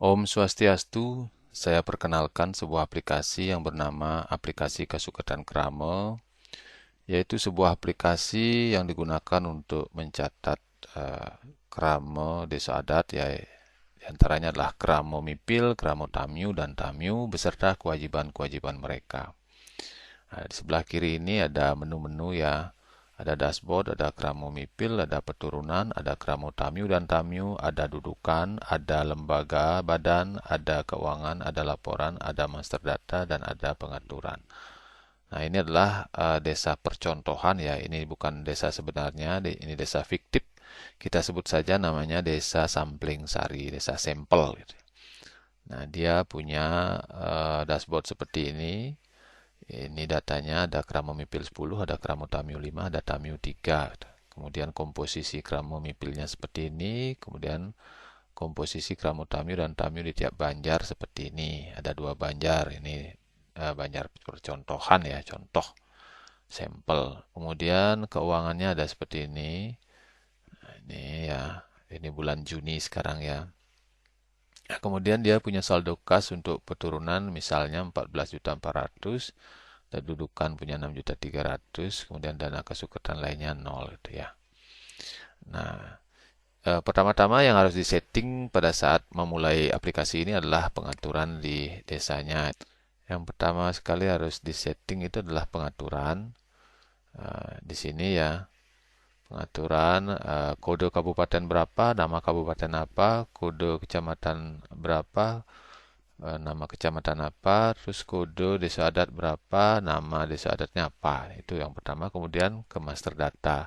Om Swastiastu, saya perkenalkan sebuah aplikasi yang bernama Aplikasi Kasuketan Krama, yaitu sebuah aplikasi yang digunakan untuk mencatat eh, krama desa adat, ya, di antaranya adalah krama mipil, krama tamyu, dan tamyu beserta kewajiban-kewajiban mereka. Nah, di sebelah kiri ini ada menu-menu ya. Ada dashboard, ada kramo mipil, ada peturunan, ada kramo tamyu dan tamyu, ada dudukan, ada lembaga badan, ada keuangan, ada laporan, ada master data, dan ada pengaturan. Nah, ini adalah desa percontohan ya. Ini bukan desa sebenarnya, ini desa fiktif. Kita sebut saja namanya desa Sampling Sari, desa sampel gitu. Nah, dia punya dashboard seperti ini. Ini datanya ada Kramomipil 10, ada Kramotamil 5, ada Tamil 3. Kemudian komposisi Kramomipilnya seperti ini, kemudian komposisi Kramotamil dan Tamil di tiap banjar seperti ini. Ada dua banjar, ini banjar percontohan ya, contoh sampel. Kemudian keuangannya ada seperti ini. Ini ya, ini bulan Juni sekarang ya. Nah, kemudian dia punya saldo kas untuk peturunan misalnya 14.400, kedudukan punya 6.300.000, kemudian dana kesukertan lainnya 0 gitu ya. Nah, pertama-tama yang harus disetting pada saat memulai aplikasi ini adalah pengaturan di desanya. Yang pertama sekali harus disetting itu adalah pengaturan. Di sini ya, pengaturan kode kabupaten berapa, nama kabupaten apa, kode kecamatan berapa, nama kecamatan apa, terus kode desa adat berapa, nama desa adatnya apa. Itu yang pertama. Kemudian ke master data.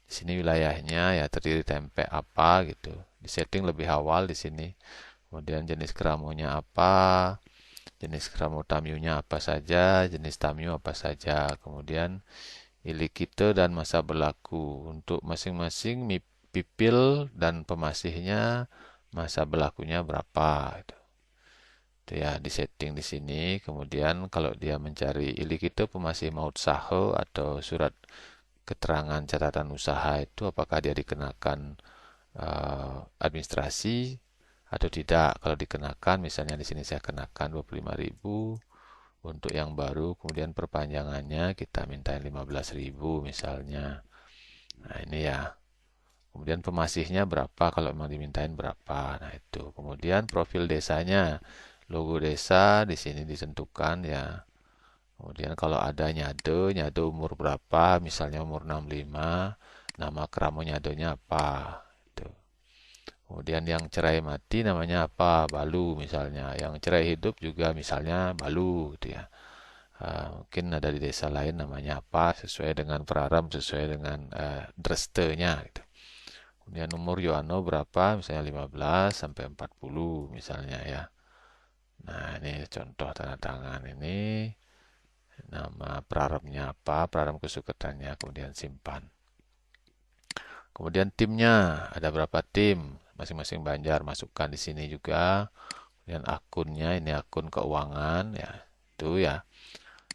Di sini wilayahnya ya terdiri tempe apa gitu. Di setting lebih awal di sini. Kemudian jenis keramunya apa, jenis keramu tamyunya apa saja, jenis tamyu apa saja. Kemudian ilikite dan masa berlaku. Untuk masing-masing pipil dan pemasihnya masa berlakunya berapa gitu. Itu ya di setting di sini. Kemudian kalau dia mencari ilik itu pemasih maut saho atau surat keterangan catatan usaha itu apakah dia dikenakan administrasi atau tidak. Kalau dikenakan, misalnya di sini saya kenakan 25.000 untuk yang baru, kemudian perpanjangannya kita minta 15.000 misalnya. Nah, ini ya. Kemudian pemasihnya berapa kalau memang dimintain berapa. Nah, itu. Kemudian profil desanya, logo desa di sini ditentukan ya. Kemudian kalau ada nyado, nyado umur berapa, misalnya umur 65, nama keramo nyadonya apa. Itu. Kemudian yang cerai mati namanya apa, Balu misalnya. Yang cerai hidup juga misalnya Balu gitu ya. Mungkin ada di desa lain namanya apa, sesuai dengan praram, sesuai dengan drestenya gitu. Kemudian umur Yohano berapa, misalnya 15 sampai 40 misalnya ya. Nah, ini contoh tanda tangan ini. Nama praramnya apa, praram kesuketannya, kemudian simpan. Kemudian timnya, ada berapa tim, masing-masing banjar masukkan di sini juga. Kemudian akunnya, ini akun keuangan ya, itu ya.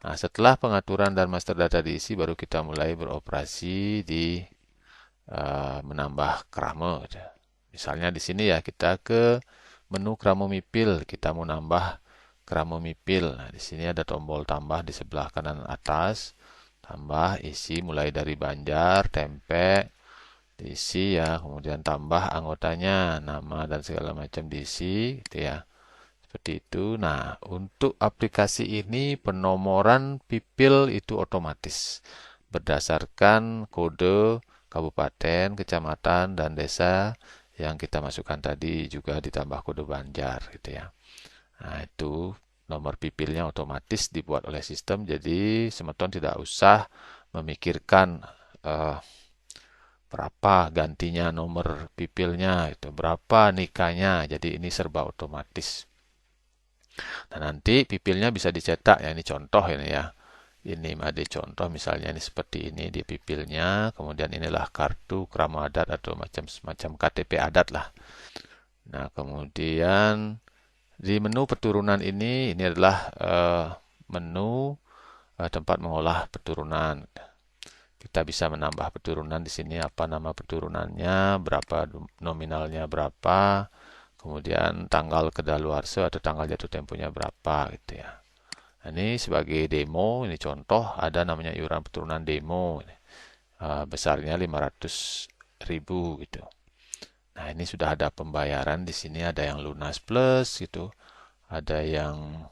Nah, setelah pengaturan dan master data diisi, baru kita mulai beroperasi di menambah kramo. Misalnya di sini ya, kita ke menu kramo mipil, kita mau nambah kramo mipil. Nah, di sini ada tombol tambah di sebelah kanan atas. Tambah, isi mulai dari banjar, tempe, diisi ya, kemudian tambah anggotanya, nama dan segala macam diisi, gitu ya. Seperti itu. Nah, untuk aplikasi ini penomoran pipil itu otomatis berdasarkan kode kabupaten, kecamatan, dan desa yang kita masukkan tadi juga ditambah kode banjar gitu ya. Nah, itu nomor pipilnya otomatis dibuat oleh sistem, jadi semeton tidak usah memikirkan eh, berapa gantinya nomor pipilnya, itu berapa nikahnya. Jadi ini serba otomatis. Nah, nanti pipilnya bisa dicetak ya, ini contoh ini ya. Ini ada contoh misalnya ini seperti ini di pipilnya, kemudian inilah kartu krama adat atau macam semacam KTP adat lah. Nah, kemudian di menu peturunan ini adalah menu tempat mengolah peturunan. Kita bisa menambah peturunan di sini apa nama peturunannya, berapa nominalnya berapa, kemudian tanggal kedaluarsa atau tanggal jatuh temponya berapa gitu ya. Nah, ini sebagai demo, ini contoh ada namanya iuran keturunan demo. Besarnya 500.000 gitu. Nah, ini sudah ada pembayaran di sini, ada yang lunas plus gitu, ada yang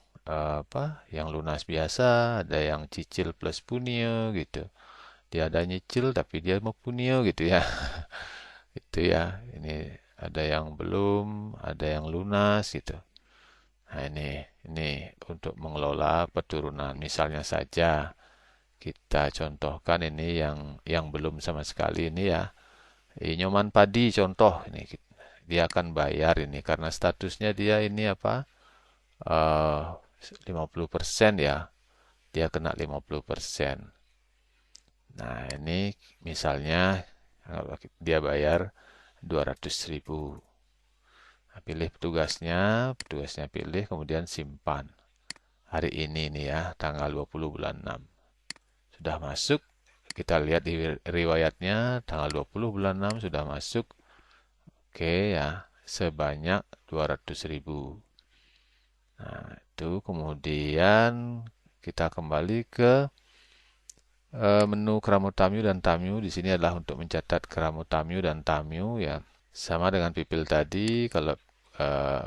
yang lunas biasa, ada yang cicil plus punio gitu. Dia ada nyicil tapi dia mau punio gitu ya. Itu ya. Ini ada yang belum, ada yang lunas gitu. Nah, ini untuk mengelola peturunan. Misalnya saja kita contohkan ini yang belum sama sekali ini ya. Nyoman padi contoh ini dia akan bayar ini karena statusnya dia ini apa? 50% ya. Dia kena 50%. Nah, ini misalnya dia bayar 200.000. Nah, pilih petugasnya pilih kemudian simpan. Hari ini nih ya, tanggal 20 bulan 6. Sudah masuk, kita lihat di riwayatnya tanggal 20 bulan 6 sudah masuk. Oke ya, sebanyak 200.000. Nah, itu kemudian kita kembali ke menu Kramo Tamyu dan Tamyu. Di sini adalah untuk mencatat Kramo Tamyu dan Tamyu ya. Sama dengan Pipil tadi, kalau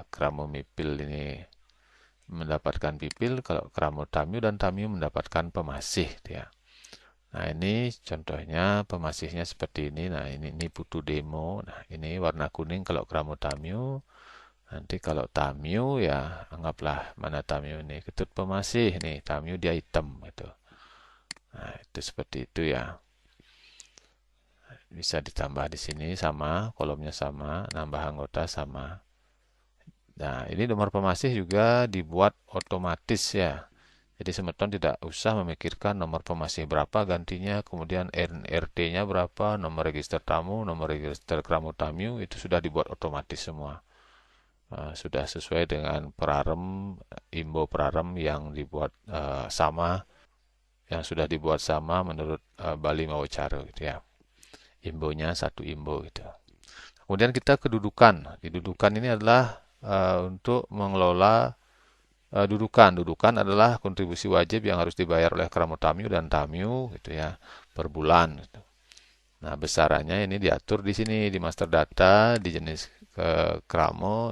Kramo Mipil ini mendapatkan Pipil, kalau Kramo Tamyu dan Tamyu mendapatkan pemasih ya. Nah, ini contohnya pemasihnya seperti ini. Nah, ini butuh demo. Nah, ini warna kuning kalau Kramo Tamyu. Nanti kalau Tamyu ya, anggaplah mana Tamyu ini. Ketut pemasih nih, Tamyu dia hitam gitu. Nah, itu seperti itu ya. Bisa ditambah di sini sama, kolomnya sama, nambah anggota sama. Nah, ini nomor pemasih juga dibuat otomatis ya. Jadi semeton tidak usah memikirkan nomor pemasih berapa gantinya, kemudian NRT-nya berapa, nomor register tamu, nomor register Kramo Tamyu, itu sudah dibuat otomatis semua. Sudah sesuai dengan perarem, imbo perarem yang dibuat sama, yang sudah dibuat sama menurut Bali Mawocara gitu ya. Imbonya satu imbo gitu. Kemudian kita kedudukan. Kedudukan ini adalah untuk mengelola dudukan. Dudukan adalah kontribusi wajib yang harus dibayar oleh Kramo Tamyu dan Tamyu gitu ya per bulan. Gitu. Nah, besarannya ini diatur di sini di master data di jenis Kramo,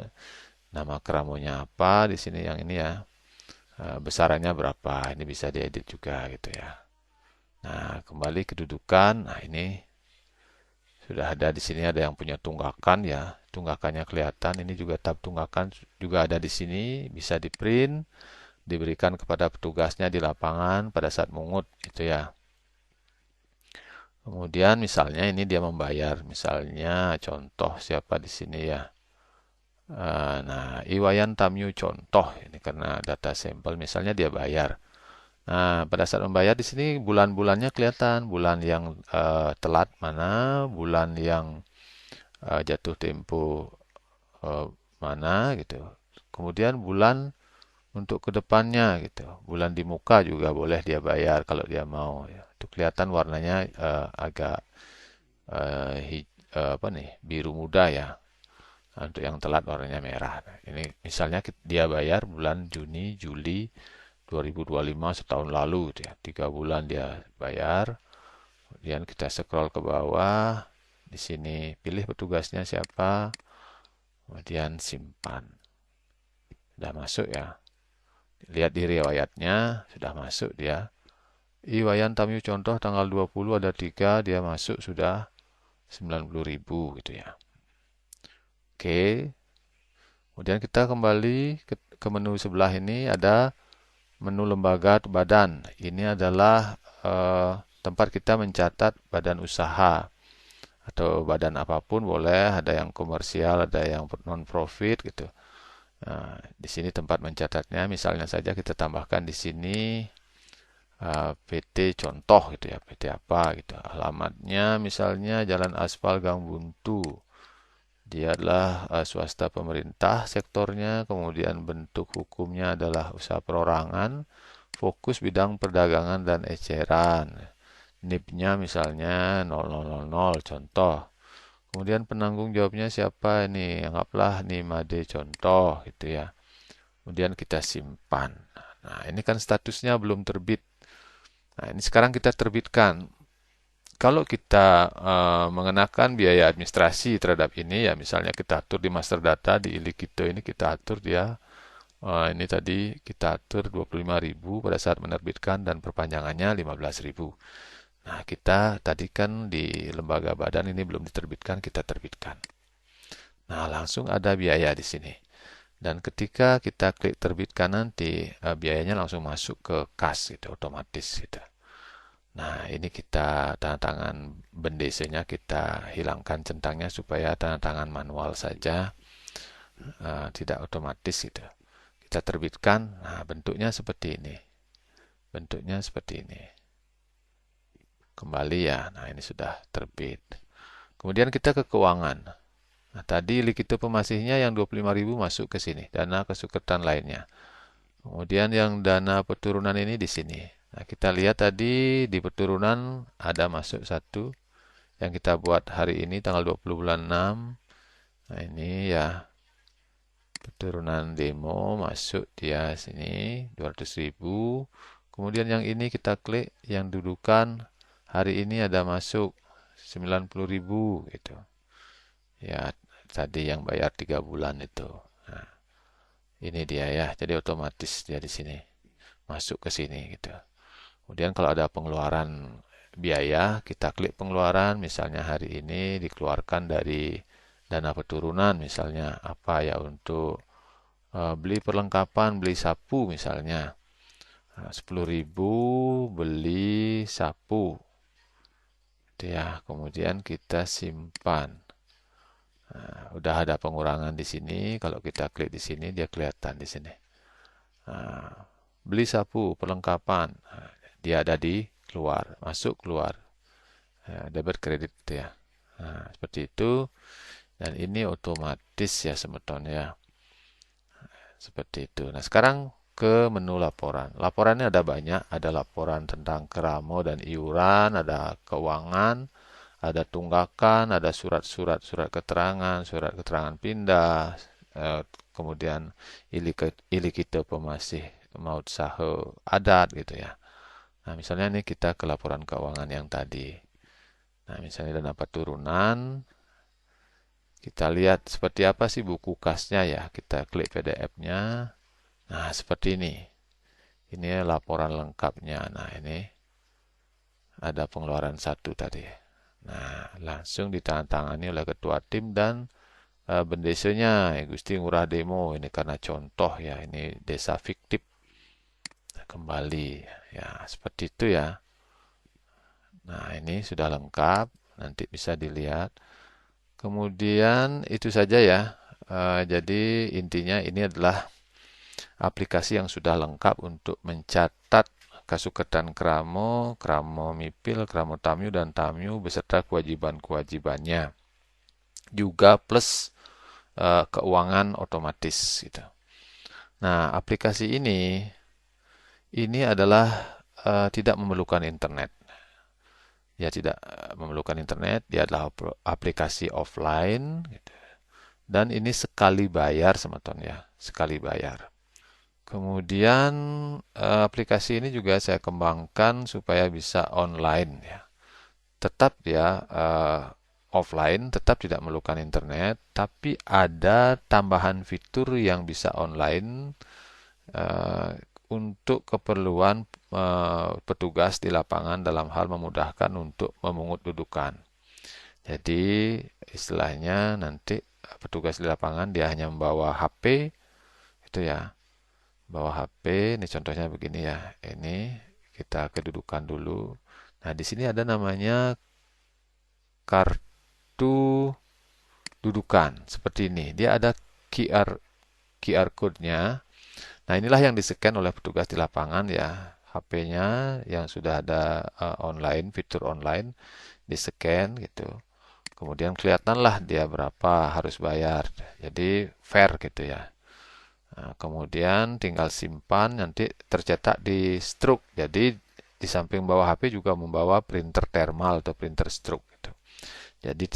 nama Kramonya apa di sini yang ini ya. Besarannya berapa? Ini bisa diedit juga gitu ya. Nah, kembali kedudukan. Nah, ini sudah ada di sini ada yang punya tunggakan ya. Tunggakannya kelihatan. Ini juga tab tunggakan juga ada di sini, bisa di print, diberikan kepada petugasnya di lapangan pada saat mungut itu ya. Kemudian misalnya ini dia membayar, misalnya contoh siapa di sini ya. Nah, Iwayan Tamyu contoh ini karena data sampel misalnya dia bayar. Nah, pada saat membayar di sini bulan-bulannya kelihatan, bulan yang telat mana, bulan yang jatuh tempo mana gitu. Kemudian bulan untuk kedepannya gitu. Bulan di muka juga boleh dia bayar kalau dia mau. Ya. Itu kelihatan warnanya agak apa nih biru muda ya. Untuk yang telat warnanya merah. Nah, ini misalnya dia bayar bulan Juni, Juli 2025 setahun lalu gitu ya. 3 bulan dia bayar. Kemudian kita scroll ke bawah. Di sini pilih petugasnya siapa. Kemudian simpan. Sudah masuk ya. Lihat di riwayatnya, sudah masuk dia. Iwayan Tamyu contoh tanggal 20 ada 3, dia masuk sudah 90.000 gitu ya. Oke. Kemudian kita kembali ke menu sebelah ini ada menu lembaga atau badan. Ini adalah tempat kita mencatat badan usaha atau badan apapun boleh, ada yang komersial, ada yang non-profit gitu. Nah, di sini tempat mencatatnya, misalnya saja kita tambahkan di sini PT contoh gitu ya, PT apa gitu. Alamatnya misalnya Jalan Aspal Gang Buntu. Dia adalah swasta pemerintah sektornya, kemudian bentuk hukumnya adalah usaha perorangan, fokus bidang perdagangan dan eceran. NIP-nya misalnya 0000 contoh. Kemudian penanggung jawabnya siapa ini? Anggaplah nih Made contoh gitu ya. Kemudian kita simpan. Nah, ini kan statusnya belum terbit. Nah, ini sekarang kita terbitkan. Kalau kita mengenakan biaya administrasi terhadap ini, ya misalnya kita atur di master data, di Ilikito ini kita atur dia, ini tadi kita atur 25.000 pada saat menerbitkan dan perpanjangannya 15.000. Nah, kita tadi kan di lembaga badan ini belum diterbitkan, kita terbitkan. Nah, langsung ada biaya di sini. Dan ketika kita klik terbitkan nanti, biayanya langsung masuk ke kas gitu, otomatis gitu. Nah, ini kita tanda tangan bendesanya kita hilangkan centangnya supaya tanda tangan manual saja, tidak otomatis gitu. Kita terbitkan, nah bentuknya seperti ini. Bentuknya seperti ini. Kembali ya, nah ini sudah terbit. Kemudian kita ke keuangan. Nah, tadi Likito pemasihnya yang 25.000 masuk ke sini, dana kesukertan lainnya. Kemudian yang dana peturunan ini di sini. Nah, kita lihat tadi di peturunan ada masuk satu yang kita buat hari ini tanggal 20 bulan 6. Nah, ini ya peturunan demo masuk dia sini 200.000. Kemudian yang ini kita klik yang dudukan hari ini ada masuk 90.000 gitu. Ya, tadi yang bayar 3 bulan itu. Nah, ini dia ya. Jadi otomatis dia di sini masuk ke sini gitu. Kemudian kalau ada pengeluaran biaya, kita klik pengeluaran, misalnya hari ini dikeluarkan dari dana peturunan, misalnya apa ya untuk beli perlengkapan, beli sapu misalnya. 10.000 beli sapu. Itu ya, kemudian kita simpan. Nah, udah ada pengurangan di sini. Kalau kita klik di sini, dia kelihatan di sini. Nah, beli sapu, perlengkapan. Nah, dia ada di keluar, masuk keluar. Ya, debit kredit gitu ya. Nah, seperti itu. Dan ini otomatis ya semeton ya. Seperti itu. Nah, sekarang ke menu laporan. Laporannya ada banyak. Ada laporan tentang keramo dan iuran, ada keuangan, ada tunggakan, ada surat surat keterangan pindah, kemudian ilikito pemasih maut sahe adat gitu ya. Nah, misalnya ini kita ke laporan keuangan yang tadi. Nah, misalnya dana turunan, kita lihat seperti apa sih buku kasnya ya. Kita klik PDF-nya. Nah, seperti ini. Ini laporan lengkapnya. Nah, ini ada pengeluaran satu tadi. Nah, langsung ditandatangani oleh ketua tim dan bendesanya Gusti Ngurah Demo. Ini karena contoh ya, ini desa fiktif. Kembali ya, seperti itu ya. Nah, ini sudah lengkap, nanti bisa dilihat. Kemudian itu saja ya. Jadi intinya ini adalah aplikasi yang sudah lengkap untuk mencatat kasuketan kramo, kramo mipil, kramo tamyu, dan tamyu beserta kewajiban-kewajibannya. Juga plus keuangan otomatis gitu. Nah, aplikasi ini adalah tidak memerlukan internet. Dia tidak memerlukan internet, dia adalah aplikasi offline gitu. Dan ini sekali bayar semeton ya, sekali bayar. Kemudian aplikasi ini juga saya kembangkan supaya bisa online ya. Tetap ya offline, tetap tidak memerlukan internet, tapi ada tambahan fitur yang bisa online untuk keperluan petugas di lapangan dalam hal memudahkan untuk memungut dudukan. Jadi istilahnya nanti petugas di lapangan dia hanya membawa HP itu ya, bawa HP. Ini contohnya begini ya. Ini kita kedudukan dulu. Nah, di sini ada namanya kartu dudukan seperti ini. Dia ada QR code-nya. Nah, inilah yang di-scan oleh petugas di lapangan ya. HP-nya yang sudah ada online, fitur online, di-scan gitu. Kemudian kelihatanlah dia berapa harus bayar. Jadi fair gitu ya. Nah, kemudian tinggal simpan, nanti tercetak di struk. Jadi di samping bawa HP juga membawa printer thermal atau printer struk gitu. Jadi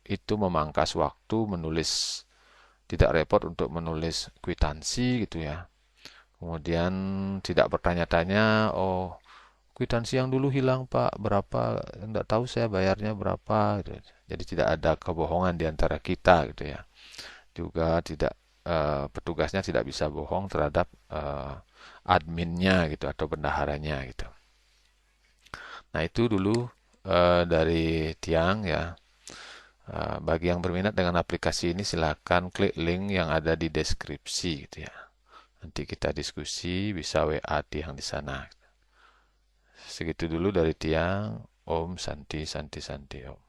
itu memangkas waktu menulis, tidak repot untuk menulis kwitansi gitu ya. Kemudian tidak bertanya-tanya, oh kwitansi yang dulu hilang Pak, berapa? Enggak tahu saya bayarnya berapa gitu. Jadi tidak ada kebohongan di antara kita gitu ya. Juga tidak petugasnya tidak bisa bohong terhadap adminnya gitu atau bendaharanya gitu. Nah, itu dulu dari Tiang ya. Bagi yang berminat dengan aplikasi ini silakan klik link yang ada di deskripsi gitu ya. Nanti kita diskusi, bisa WA Tiang di sana. Segitu dulu dari Tiang. Om Santi Santi Santi Om.